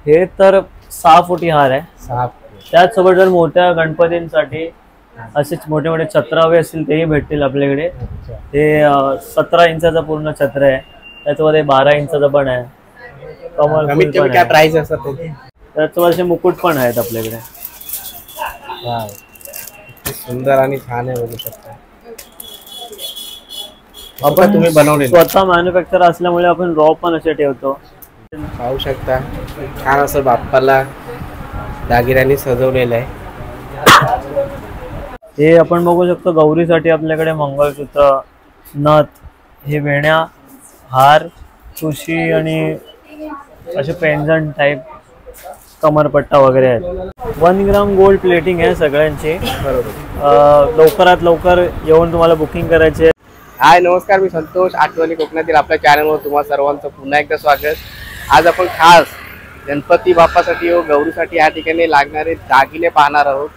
हे तर 6 फुटी हार आहे. 6. त्याचसोबत जर मोठ्या गणपतींसाठी असेच मोठे मोठे छत्र हवे असतील तेही भेटतील आपल्याकडे. ते 17 इंचाचा पूर्ण छत्र आहे. त्याच्यामध्ये 12 इंचाचा पण आहे. कमल कमीत कमी काय प्राइस असतात त्याचे? त्याच्यावर असे मुकुट पण आहेत आपल्याकडे. वाव, सुंदर आणि छान आहे, बघू शकता. आपण तुम्ही बनवले स्वतः मॅन्युफॅक्चर असल्यामुळे आपण रॉ पण असे ठेवतो. पाहू शकता छान असं बाप्पाला दागिन्यांनी सजवलेलं आहे. हे आपण बघू शकतो गौरीसाठी आपल्याकडे मंगळसूत्र, नथ, हे वेण्या, हार, ठुशी आणि असे पेंजंट टाइप, कमरपट्टा वगैरे आहेत. 1 ग्राम गोल्ड प्लेटिंग आहे सगळ्यांची. बरोबर. लवकरात लवकर येऊन तुम्हाला बुकिंग करायचे. हाय, नमस्कार, मी संतोष. आठवणी कोकणातील आपल्या चॅनलवर तुम्हा सर्वांचं पुन्हा एकदा स्वागत. आज आपण खास गणपती बाप्पासाठी व गौरीसाठी या ठिकाणी लागणारे दागिने पाहणार आहोत.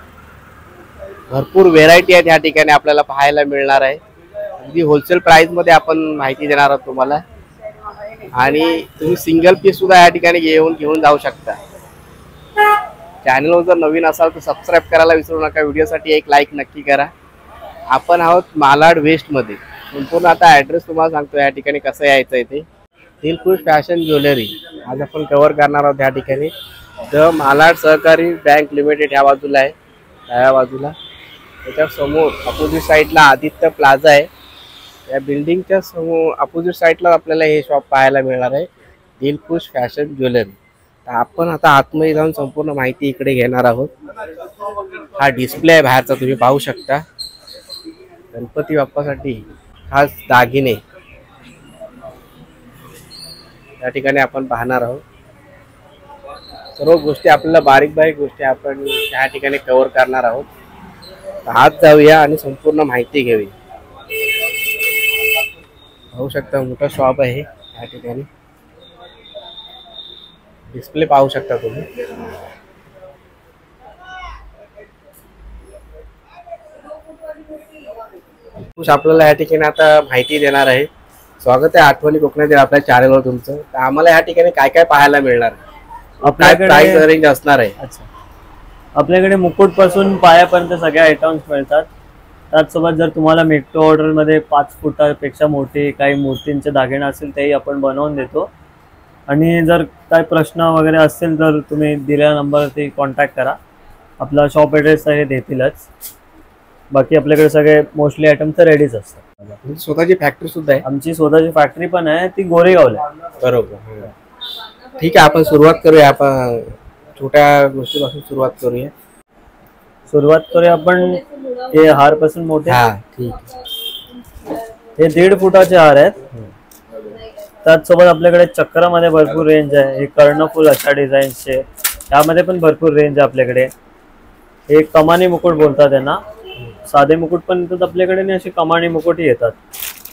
भरपूर व्हेरायटी आहेत या ठिकाणी आपल्याला पाहायला मिळणार आहे. अगदी होलसेल प्राइस मध्ये आपण माहिती देणार आहोत तुम्हाला. आणि तुम्ही सिंगल पीस सुद्धा या ठिकाणी घेऊन जाऊ शकता. चॅनलवर जर नवीन असाल तर सबस्क्राईब करायला विसरू नका. व्हिडिओसाठी एक लाईक नक्की करा. आपण आहोत मालाड वेस्ट मध्ये. संपूर्ण आता ॲड्रेस तुम्हाला सांगतो या ठिकाणी कसं यायचं आहे ते. दिलखुश फॅशन ज्वेलरी आज आपण कव्हर करणार आहोत या ठिकाणी. द मालाड सहकारी बँक लिमिटेड या बाजूला आहे, डाव्या बाजूला. त्याच्या समोर अपोजिट साईडला आदित्य प्लाझा आहे. या बिल्डिंगच्या समोर अपोजिट साईडला आपल्याला हे शॉप पाहायला मिळणार आहे, दिलखुश फॅशन ज्वेलरी. तर आपण आता आतमध्ये जाऊन संपूर्ण माहिती इकडे घेणार आहोत. हा डिस्प्ले आहे बाहेरचा, तुम्ही पाहू शकता. गणपती बाप्पासाठी खास दागिने या ठिकाणी आपण पाहणार आहोत. सर्व गोष्टी आपल्याला बारीक बारीक गोष्टी आपण या ठिकाणी कव्हर करणार आहोत. आत जाऊया आणि संपूर्ण माहिती घेऊया. पाहू शकता मोठा शॉप आहे या ठिकाणी. डिस्प्ले पाहू शकता तुम्ही. आपल्याला या ठिकाणी आता माहिती देणार आहे. स्वागत आहे आठवणी कोकणातील आपल्या चॅनलवर तुमचं. तर आम्हाला या ठिकाणी काय काय पाहायला मिळणार, आपल्याकडे प्राइस रेंज असणार आहे? अच्छा, आपल्याकडे मुकुट पासून पायापर्यंत सगळे आयटम्स मिळतात. त्याचसोबत जर तुम्हाला मेक टू ऑर्डर मध्ये 5 फुटापेक्षा मोठे काही मूर्तींचे दागिने असतील तेही आपण बनवून देतो. आणि जर काय प्रश्न वगैरे असतील तर तुम्ही दिलेल्या नंबरवरती कॉन्टॅक्ट करा. आपला शॉप ॲड्रेस हे देतीलच. बाकी आपल्याकडे सगळे मोस्टली आयटम तर रेडीच असतात. स्वतःची फॅक्टरी सुद्धा आहे? आमची स्वतःची फॅक्टरी पण आहे, ती गोरेगावला आहे. बरोबर. ठीक आहे, आपण सुरुवात करूया. आपण छोट्या गोष्टीपासून सुरुवात करूया. आपण हे हार पासून मोठे. ठीक. हे 1.5 फुटाचे हार आहेत. त्याचसोबत आपल्याकडे चक्रामध्ये भरपूर रेंज आहे. हे कर्णफूल अशा डिझाईनचे, त्यामध्ये पण भरपूर रेंज आहे आपल्याकडे. हे कमानी मुकुट बोलतात त्यांना. साधे मुकुट पण येतात आपल्याकडे आणि असे कमानी मुकुटही येतात.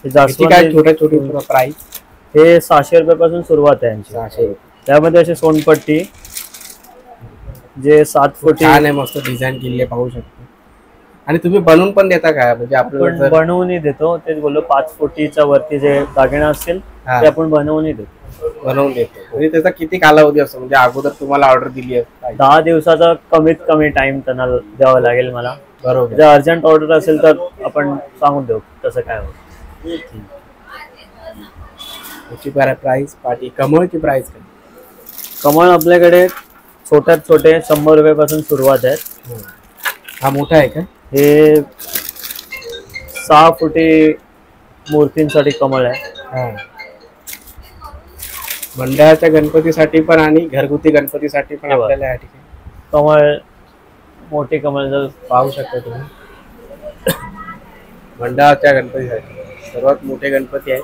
हे जास्त छोटे प्राइस. हे 600 रुपयापासून सुरुवात आहे यांची. 600. त्यामध्ये असे सोनपट्टी जे 7 फुटी आहे, मस्त डिझाईन केलेले पाहू शकतो. आणि तुम्ही बनवून पण देता काय? म्हणजे आपण बनवूनही देतो. तेच बोललो, 5 फुटीच्या वरती जे दागिने असतील ते आपण बनवून देतो. आणि त्याचा किती कालावधी असतो? म्हणजे अगोदर तुम्हाला ऑर्डर दिली आहे 10 दिवसाचा कमीत कमी टाइम त्यांना द्यावा लागेल मला. बरोबर. जर अर्जंट ऑर्डर असेल तर आपण सांगून देऊ कसं काय होतं. त्याची प्राइस पाठी. कमळची प्राइस काय? कमळ आपल्याकडे छोट्यात छोटे 100 रुपयापासून सुरुवात आहे. हा मोठा आहे का? हे 6 फुटी मूर्तींसाठी कमळ आहे. मंडळाच्या गणपतीसाठी पण आणि घरगुती गणपतीसाठी पण आपल्याला या ठिकाणी कमळ, मोठे कमळ जर पाहू शकता तुम्ही. मंडळाच्या गणपतीसाठी सर्वात मोठे गणपती आहे.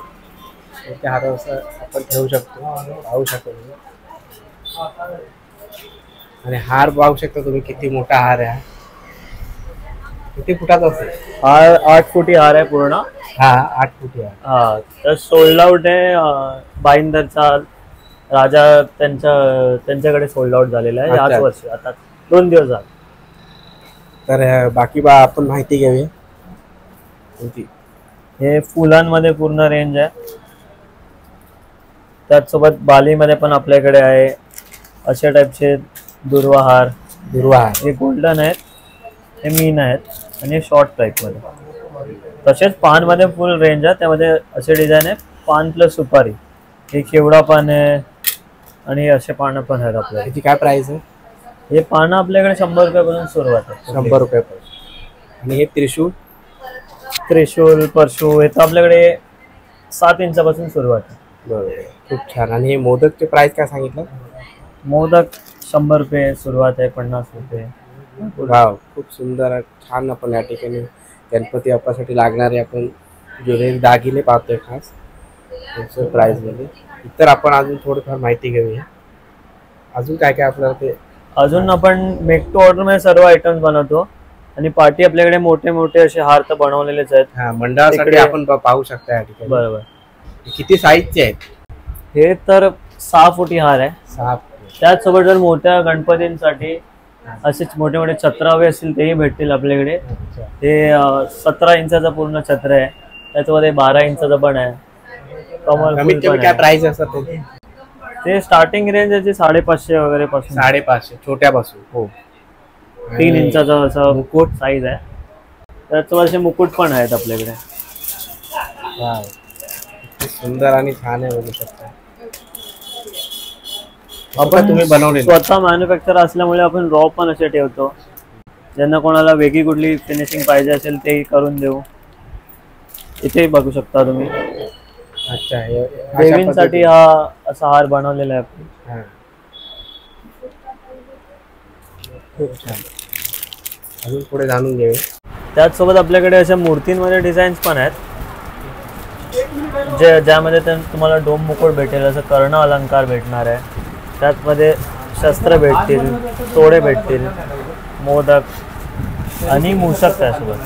मोठे हार असं आपण ठेवू शकतो, पाहू शकतो तुम्ही. आणि हार पाहू शकता तुम्ही किती मोठा हार आहे. किती फुटाचा असेल? हार 8 फुटी हार आहे पूर्ण. 8 फुटी आहे. तर सोल्ड आउट आहे. बाईंदरचा राजा त्यांच्याकडे सोल्ड आउट झालेला आहे याच वर्षी. आता 2 दिवस झाले. तर बाकी आपण माहिती घेऊया. हे फुलांमध्ये पूर्ण रेंज आहे. त्याचसोबत बालीमध्ये पण आपल्याकडे आहे. अशा टाईपचे दुर्वाहार, दुर्वाहार हे गोल्डन आहेत, हे मीन आहेत आणि शॉर्ट टाईपमध्ये. तसेच पानमध्ये फुल रेंज आहे, त्यामध्ये असे डिझाईन आहे पान प्लस सुपारी, हे केवडा पान आहे आणि असे पानं पण आहेत आपल्याला. याची काय प्राइस आहे? हे पानं आपल्याकडे 100 रुपयापासून सुरुवात आहे. 100 रुपयापासून. आणि हे त्रिशूळ? त्रिशूल, परशू हे तर आपल्याकडे 7 इंचापासून सुरुवात आहे. बरोबर, खूप छान. आणि हे मोदकचे प्राइस काय सांगितलं? मोदक 100 रुपये सुरुवात आहे, 50 रुपये. वाव, खूप सुंदर छान. आपण या ठिकाणी गणपती बाप्पासाठी लागणारे आपण ज्वेलरी दागिने पाहतोय खास त्याच्या प्राइसमध्ये. इतर आपण अजून थोडीफार माहिती घेऊया. अजून काय काय आपल्याला ते? अजून आपण मेक टू ऑर्डर मध्ये सर्व आयटम्स बनवतो आणि पार्टी आपल्याकडे मोठे मोठे असे हार तर बनवलेलेच आहेत. हा, मंडळासाठी आपण पाहू शकता या ठिकाणी. बरोबर. किती साईजचे आहेत? हे तर 6 फुटी हार आहे. 6. त्याचसोबत जर मोठ्या गणपतींसाठी असेच मोठे मोठे छत्र हवे असतील तेही भेटतील आपल्याकडे. हे 17 इंचाचा पूर्ण छत्र आहे, त्याच्यामध्ये 12 इंचाचा पण आहे. कमल कमीत कमी काय प्राइस असतात त्याची? ते स्टार्टिंग रेंज याची 550 वगैरे पासून. 550 छोट्यापासून. हो. 3 इंचाचा असं मुकुट साईज आहे. त्याच्यावर असे मुकुट पण आहेत आपल्याकडे. वाव, सुंदर आणि छान आहे, बघू शकता. आपण तुम्ही बनवले स्वतः मॅन्युफॅक्चर असल्यामुळे आपण रॉ पण असे ठेवतो, ज्यांना कोणाला वेगळी कुठली फिनिशिंग पाहिजे असेल ते करून देऊ. इथे बघू शकता तुम्ही. अच्छा, देवींसाठी हा असा हार बनवलेला आहे आपण. खूप छान. अजून पुढे जाणून घेऊया. त्याचसोबत आपल्याकडे अशा मूर्तींमध्ये डिझाईन्स पण आहेत, ज्यामध्ये तुम्हाला डोम मुकुट भेटेल, असं कर्ण अलंकार भेटणार आहे. त्यातमध्ये शस्त्र भेटतील, तोडे भेटतील, मोदक आणि मूषक त्यासोबत.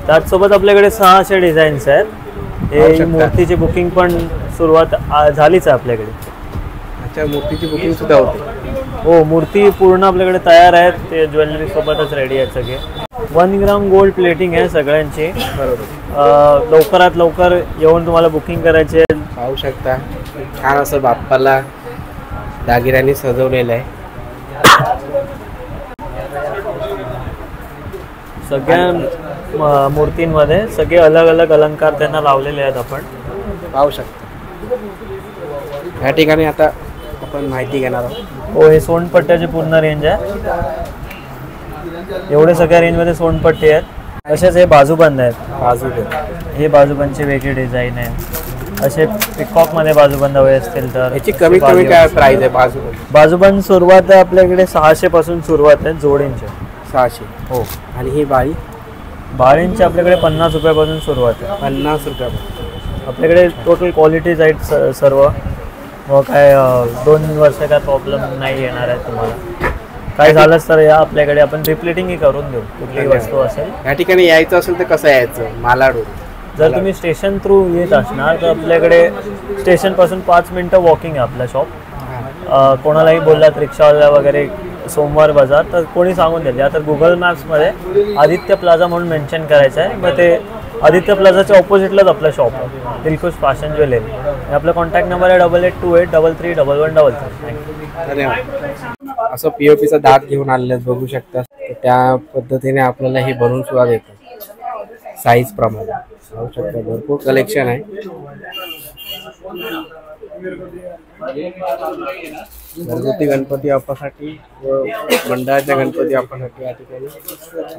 त्याचसोबत आपल्याकडे 6 असे डिझाईन्स आहेत. हे मूर्तीची बुकिंग पण सुरुवात झालीच आहे आपल्याकडे. अच्छा, मूर्तीची बुकिंग सुद्धा होते? हो, मूर्ती पूर्ण आपल्याकडे तयार आहेत. ते ज्वेलरी सोबतच रेडी आहेत सगळे. 1 ग्राम गोल्ड प्लेटिंग आहे सगळ्यांची. बरोबर. लवकरात लवकर येऊन तुम्हाला बुकिंग करायची आहे. पाहू शकता छान असं बाप्पाला दागिन्यांनी सजवलेलं आहे. सगळ्या मूर्तींमध्ये सगळे अलग अलग अलंकार त्यांना लावलेले आहेत. आपण पाहू शकता. या ठिकाणी आता आपण माहिती घेणार आहोत. हो, हे सोनपट्ट्याची पूर्ण रेंज आहे. एवढे सगळ्या रेंजमध्ये सोनपट्टी आहेत. तसेच हे बाजूबंद आहेत. हे बाजूबंदची वेगळी डिझाईन आहे. असे पिकॉक मध्ये बाजूबंद हवे असतील तर याची कमीत कमी काय प्राइस आहे? बाजूबंद सुरुवात आहे आपल्याकडे 600 पासून सुरुवात आहे जोडींची. 600. हो. आणि ही बाळी? बाळींची आपल्याकडे 50 रुपयापासून सुरुवात आहे. 50 रुपयापासून. आपल्याकडे टोटल क्वालिटीज आहेत सर्व. व काय 2 वर्ष काय प्रॉब्लेम नाही येणार आहे तुम्हाला. काय झालंच तर या आपल्याकडे आपण रिप्लेटिंगही करून देऊ कुठलीही वस्तू असेल. या ठिकाणी यायचं असेल तर कसं यायचं? मालाडवरून. जर तुम्ही स्टेशन थ्रू येत असणार तर आपल्याकडे स्टेशनपासून 5 मिनटं वॉकिंग आहे आपलं शॉप. कोणालाही बोललात रिक्षावाला वगैरे सोमवार बाजार तर कोणी सांगून देईल. आता गुगल मॅप्समध्ये आदित्य प्लाझा म्हणून मेन्शन करायचं आहे. मग ते आदित्य प्लाझाच्या ऑपोजिटलाच आपलं शॉप आहे, दिलखुश फॅशन ज्वेलरी. आपला कॉन्टॅक्ट नंबर आहे 8828331113. धन्यवाद. असं पीओपीचा दात घेऊन आलेले बघू शकता. त्या पद्धतीने आपल्याला हे बनवून सुद्धा देतात साईज प्रमाणे. पाहू शकता भरपूर कलेक्शन आहे. घरगुती गणपती बाप्पासाठी व मंडळाच्या गणपती बाप्पासाठी या ठिकाणी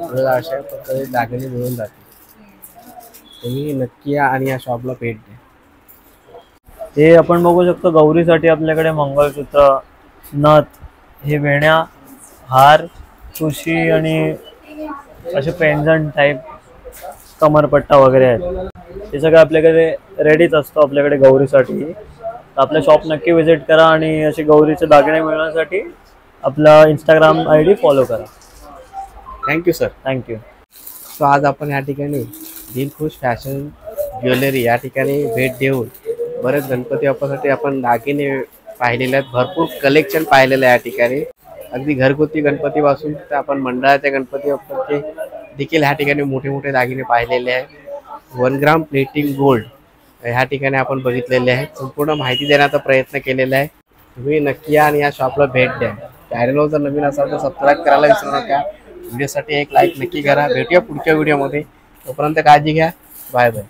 आपल्याला अशा प्रकारे दागिने मिळून जातील. तुम्ही नक्की या आणि या शॉपला भेट द्या. हे आपण बघू शकतो गौरीसाठी आपल्याकडे मंगळसूत्र, नथ, हे वेण्या, हार, ठुशी आणि असे पेंजंट टाईप कमरपट्टा वगैरे आहेत. हे सगळं आपल्याकडे रेडीच असतो आपल्याकडे गौरीसाठी. आपलं शॉप नक्की व्हिजिट करा आणि असे गौरीचे दागिने मिळवण्यासाठी आपला इंस्टाग्राम ID फॉलो करा. Thank you sir. थँक्यू. सो आज आपण या ठिकाणी दिलखुश फॅशन ज्वेलरी या ठिकाणी भेट देऊन बरेच गणपती बाप्पासाठी आपण दागिने पाहिलेले आहेत. भरपूर कलेक्शन पाहिलेलं आहे या ठिकाणी. अगदी घरगुती गणपतीपासून तर आपण मंडळाच्या गणपती बाप्पाचे देखील ह्या ठिकाणी मोठे मोठे दागिने पाहिलेले आहेत. 1 ग्राम प्लेटिंग गोल्ड ह्या ठिकाणी आपण बघितलेले आहे. संपूर्ण माहिती देण्याचा प्रयत्न केलेला आहे. तुम्ही नक्की या आणि या शॉपला भेट द्या. चॅनलवर जर नवीन असाल तर सबस्क्राईब करायला विसरू नका. व्हिडिओसाठी एक लाईक नक्की करा. भेटूया पुढच्या व्हिडिओमध्ये. तोपर्यंत काळजी घ्या. Bye bye.